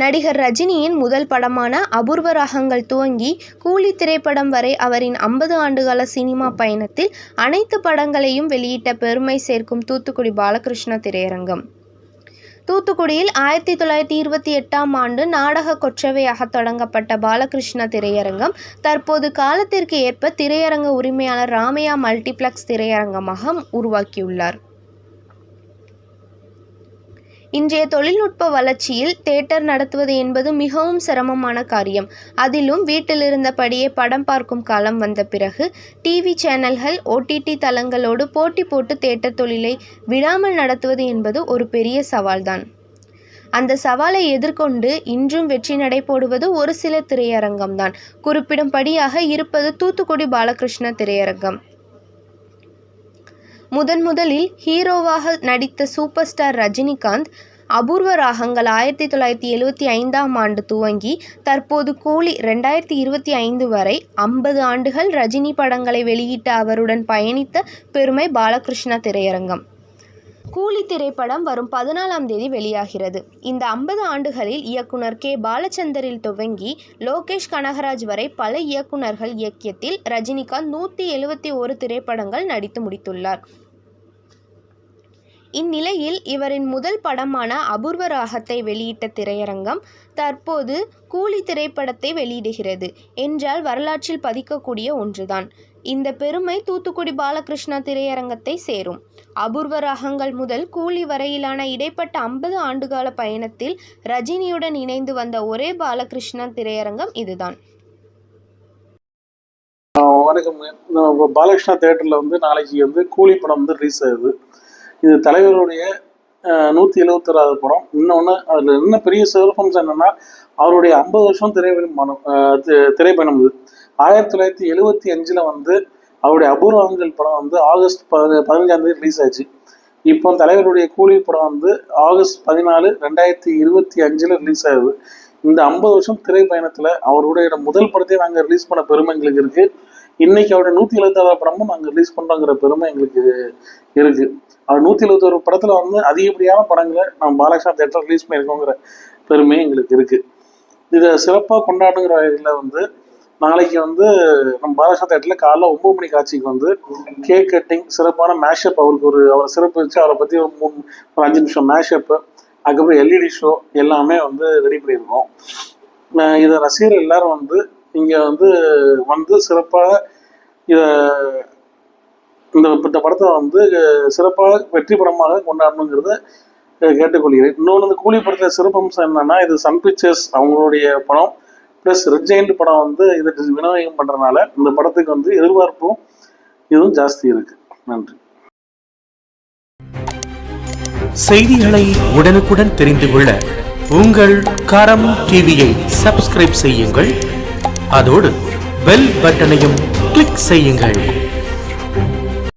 நடிகர் ரஜினியின் முதல் படமான அபூர்வ ராகங்கள் துவங்கி கூலி திரைப்படம் வரை அவரின் 50 ஆண்டுகால சினிமா பயணத்தில் அனைத்து படங்களையும் வெளியிட்ட பெருமை சேர்க்கும் தூத்துக்குடி பாலகிருஷ்ணா திரையரங்கம். தூத்துக்குடியில் 1928ஆம் ஆண்டு நாடக கொற்றவையாக தொடங்கப்பட்ட பாலகிருஷ்ணா திரையரங்கம் தற்போது காலத்திற்கு ஏற்ப திரையரங்க உரிமையாளர் ராமையா மல்டிபிளக்ஸ் திரையரங்கமாக உருவாக்கியுள்ளார். இன்றைய தொழில்நுட்ப வளர்ச்சியில் தியேட்டர் நடத்துவது என்பது மிகவும் சிரமமான காரியம். அதிலும் வீட்டிலிருந்தபடியே படம் பார்க்கும் காலம் வந்த பிறகு டிவி சேனல்கள், OTT தளங்களோடு போட்டி போட்டு தியேட்டர் தொழிலை விடாமல் நடத்துவது என்பது ஒரு பெரிய சவால்தான். அந்த சவாலை எதிர்கொண்டு இன்றும் வெற்றி நடை போடுவது ஒரு சில திரையரங்கம்தான். குறிப்பிடும்படியாக இருப்பது தூத்துக்குடி பாலகிருஷ்ணா திரையரங்கம். முதலில் ஹீரோவாக நடித்த சூப்பர் ஸ்டார் ரஜினிகாந்த் அபூர்வ ராகங்கள் 1975ஆம் ஆண்டு துவங்கி தற்போது கூலி 2025 வரை 50 ஆண்டுகள் ரஜினி படங்களை வெளியிட்ட அவருடன் பயணித்த பெருமை பாலகிருஷ்ணா திரையரங்கம். கூலி திரைப்படம் வரும் 14ஆம் தேதி வெளியாகிறது. இந்த 50 ஆண்டுகளில் இயக்குனர் கே. பாலச்சந்தரில் துவங்கி லோகேஷ் கனகராஜ் வரை பல இயக்குனர்கள் இயக்கியத்தில் ரஜினிகாந்த் 171 திரைப்படங்கள் நடித்து முடித்துள்ளார். இந்நிலையில் இவரின் முதல் படமான அபூர்வ ராகத்தை வெளியிட்ட திரையரங்கம் தற்போது கூலி திரைப்படத்தை வெளியிடுகிறது என்றால் வரலாற்றில் பதிக்கக்கூடிய ஒன்றுதான். இந்த பெருமை தூத்துக்குடி பாலகிருஷ்ணா திரையரங்கத்தை சேரும். அபூர்வ ராகங்கள் முதல் கூலி வரையிலான இடைப்பட்ட 50 ஆண்டுகால பயணத்தில் ரஜினியுடன் இணைந்து வந்த ஒரே பாலகிருஷ்ணா திரையரங்கம் இதுதான். வணக்கம். பாலகிருஷ்ணா தியேட்டரில் நாளைக்கு கூலி படம் ரிலீஸ் ஆகுது. இது தலைவருடைய 176வது படம். இன்னொன்று அதில் என்ன பெரிய சிறப்பம்சம் என்னென்னா அவருடைய 50 வருஷம் திரைப்பயணம் இது. 1975 அவருடைய அபூர்வங்கள் படம் ஆகஸ்ட் 15ஆம் தேதி ரிலீஸ் ஆச்சு. இப்போ தலைவருடைய கூலி படம் ஆகஸ்ட் 14, 2025 ரிலீஸ் ஆகுது. இந்த 50 வருஷம் திரைப்பயணத்தில் அவருடைய முதல் படத்தை நாங்கள் ரிலீஸ் பண்ண பெருமை எங்களுக்கு இருக்குது. இன்னைக்கு அவருடைய 176வது படமும் நாங்கள் ரிலீஸ் பண்ணுறோங்கிற பெருமை எங்களுக்கு இருக்குது. அவர் 171 படத்தில் அதிகப்படியான படங்களை நம்ம பாலகிருஷ்ணா தியேட்டர் ரிலீஸ் பண்ணியிருக்கோங்கிற பெருமை எங்களுக்கு இருக்குது. இதை சிறப்பாக கொண்டாடுங்கிற வகையில் நாளைக்கு நம்ம பாலகிருஷ்ணா தியேட்டரில் காலைல 9 மணி காட்சிக்கு கேக் கட்டிங், சிறப்பான மேஷப், அவருக்கு அவரை சிறப்பு வச்சு அவரை பற்றி ஒரு 5 நிமிஷம் மேஷப்பு, அதுக்கப்புறம் LED ஷோ எல்லாமே ரெடி பண்ணியிருக்கோம். இதை ரசிகர்கள் எல்லாரும் இங்கே சிறப்பாக இதை இந்த படத்தை சிறப்பாக வெற்றி படமாக கொண்டாடணுங்கிறத கேட்டுக்கொள்கிறேன். இன்னொன்று கூலி படத்தில் சிறப்பம்சம் என்னன்னா, இது சன் பிக்சர்ஸ் அவங்களுடைய படம் ப்ளஸ் ரெட் ஜெயண்ட் படம் இதை விநியோகம் பண்ணுறதுனால இந்த படத்துக்கு எதிர்பார்ப்பும் இதுவும் ஜாஸ்தி இருக்கு. நன்றி. செய்திகளை உடனுக்குடன் தெரிந்து கொள்ள உங்கள் கரம் டிவியை சப்ஸ்கிரைப் செய்யுங்கள். அதோடு பெல் பட்டனையும் கிளிக் செய்யுங்கள்.